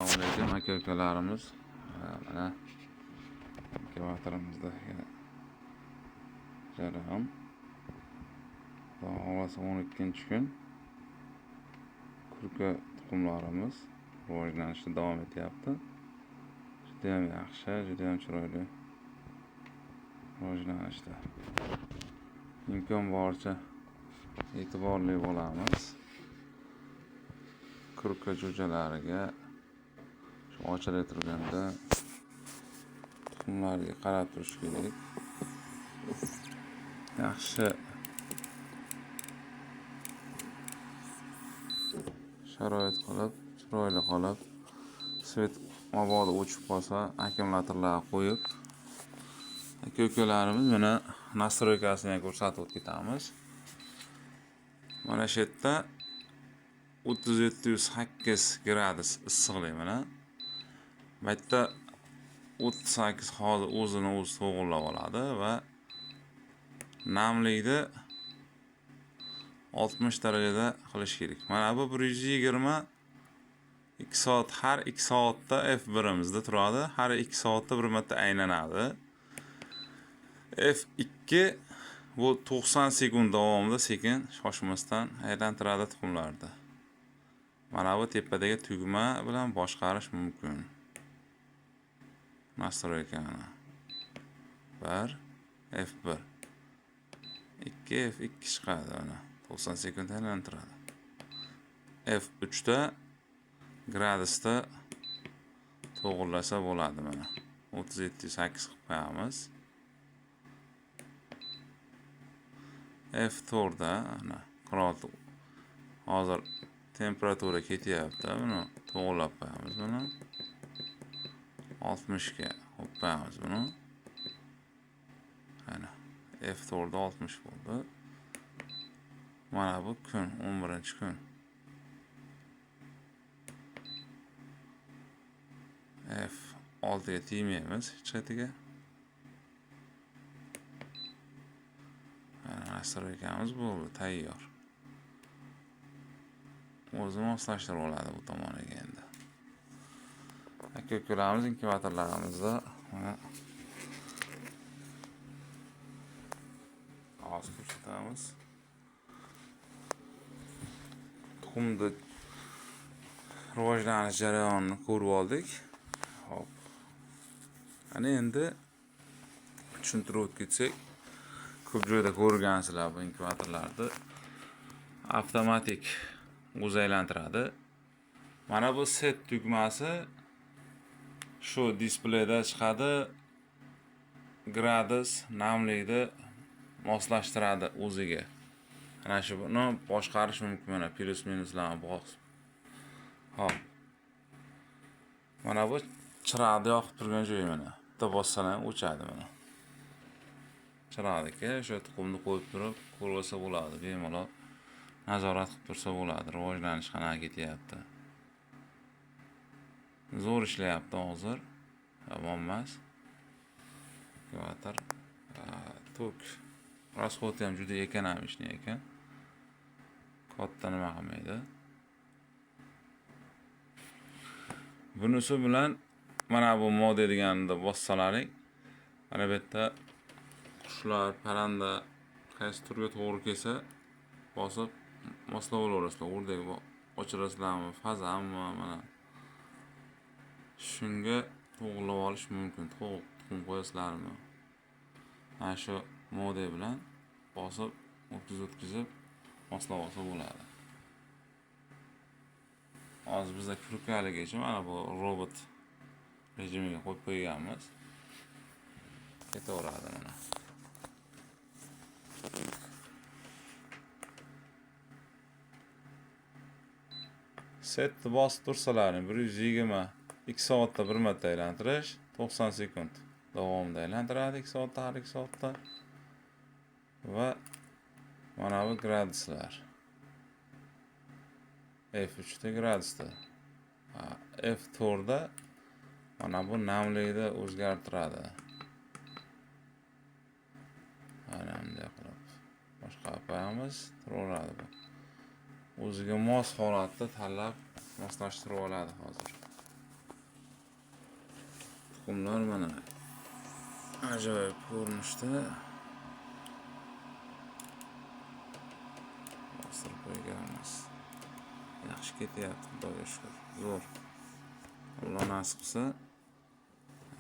Assalomu alaykum aka-ukalarimiz. Mana ekvatorimizda jarayon. Havasi 12-kun. Kurka tuxumlarimiz rivojlanishda davom etyapti. Juda ham yaxshi, juda ham chiroyli rivojlanishda. Imkon boricha e'tiborli bo'lamiz. Kurka jo'jalariga ochilib turganda tuxumlarga qarab turish kerak. Yaxshi sharoit qilib, chiroyli qilib, svet mabodo o'chib qolsa, akkumulyatorlarga qo'yib, aka-ukalarimiz mana nastroykasini ko'rsatib ketamiz. Mana shu yerda 3708 gradus issiqlik mana. Bu yerda 38 hozir o'zini o'zi to'g'irlab oladi va namlikni 60 darajada qilish kerak. Mana bu 120 2 soat, har 2 soatda F1imizda turadi. Har 2 soatda bir marta aylanadi. F2 bu 90 sekund davomida sekin shoshmasdan aylantiradi tuxumlarni. Mana bu tepadagi tugma bilan boshqarish mumkin. Nastroykani. 1 F1 2 F2 chiqadi mana. 90 sekund aylantiradi. F3 da gradusda to'g'irlasa bo'ladi mana. 3708 qilib qo'yamiz. F4 da ana qirol hozir temperatura ketyapti. Buni to'g'irlab qo'yamiz buni. 60 ga qo'yib qo'yamiz buni. Ana F4 da 60 bo'ldi. Mana bu kun 11-kun. F6 ga tegmaymiz hech qayerga. Mana nastroykamiz bo'ldi, tayyor. O'zi moslashtirib oladi bu tomoniga endi. Aka-ukalarimiz inkubatorlarimizda mana hozir ko'rsatamiz. Tuxumni rivojlanish jarayonini ko'rib oldik. Hop. Ana endi tushuntirib ketsak, ko'p joyda ko'rgansizlar bu inkubatorlarni. Avtomatik o'zi aylantiradi. Mana bu set tugmasi shu displeyda chiqadi. Gradus, namlikni moslashtiradi o'ziga. Ana shu buni boshqarish mumkin mana plus minuslarni bosib. Hop. Mana bu chiroqni yoqib turgan joyi mana. Bitta bossalar o'chadi mana. Chiroqdagi o'sha tuxumni qo'yib turib, ko'rsa bo'ladi, bemalol nazorat qilib tursa bo'ladi. Rivojlanish qanaqa ketyapti. Zo'r ishlayapti hozir. Yomon emas. Ekvator tok rasxodi ham juda ekonomishli ekan. Katta nima qilmaydi. Bunisi bilan mana bu mode deganida bossalaring, mana bu yerda qushlar, parranda qaysi turga to'g'ri kelsa, bosib moslab olaverasizlar. O'rdek ochirasizlarmi, fazanmi mana. Shunga to'g'irlab olish mumkin. Tuxum qo'yasizlarmi? Mana shu mode bilan bosib o'tkazib moslab olsa bo'ladi. Hozir bizda kurkaligicha mana bu robot rejimiga qo'yib qo'yganmiz. Ketaveradi mana. Setni bosib tursalaring 120 2 soatda bir marta aylantirish, 90 sekund davomida aylantiradi 2 soatda, har 2 soatda. Va mana bu graduslar. F3 da gradusda. F4 da mana bu namlikni o'zgartiradi. Mana bunday qilib boshqarib qo'yamiz, turaveradi bu. O'ziga mos holatda tanlab moslashtirib oladi hozir. tuxumlar mana ajoyib ko'rinishda. Bostirib qo'yganmiz. Yaxshi ketyapti, Xudoga shukr. Zo'r. Alloh nasib qilsa,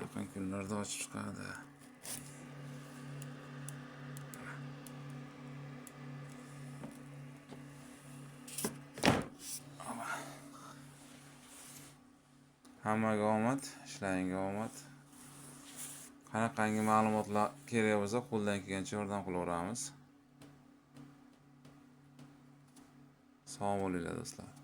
yaqin kunlarda ochib chiqadi. Hammaga omad, ishlaringga omad. Qanaqangi ma'lumotlar kerak bo'lsa, qo'ldan kelgancha yordam qilaveramiz. Sog' bo'linglar do'stlar.